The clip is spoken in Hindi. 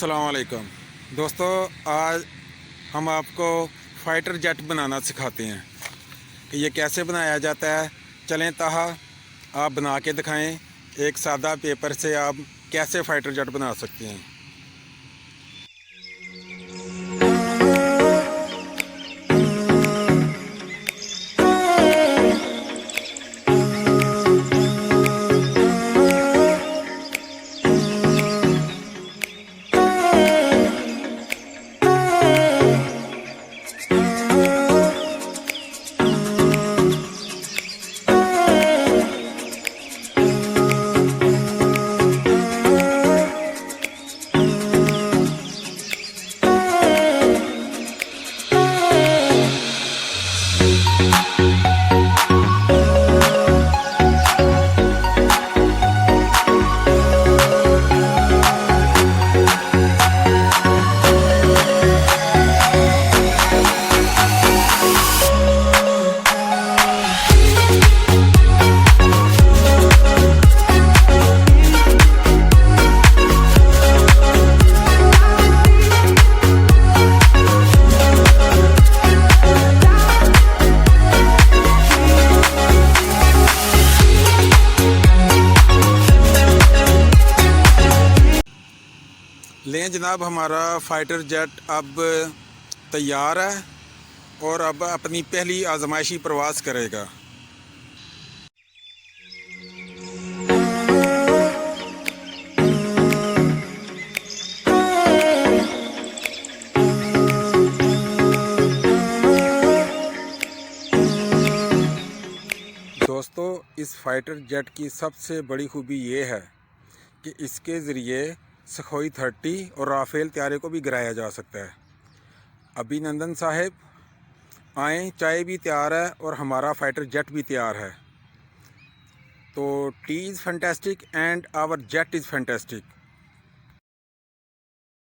अस्सलाम वालेकुम दोस्तों, आज हम आपको फ़ाइटर जेट बनाना सिखाते हैं कि ये कैसे बनाया जाता है। चलें ताहा, आप बना के दिखाएं। एक सादा पेपर से आप कैसे फ़ाइटर जेट बना सकते हैं। लें जनाब, हमारा फ़ाइटर जेट अब तैयार है और अब अपनी पहली आजमाइशी प्रवास करेगा। दोस्तों, इस फ़ाइटर जेट की सबसे बड़ी खूबी ये है कि इसके ज़रिए सुखोई 30 और राफेल त्यारे को भी गिराया जा सकता है। अभी नंदन साहब आएँ, चाय भी तैयार है और हमारा फ़ाइटर जेट भी तैयार है। तो tea is fantastic and our jet is fantastic.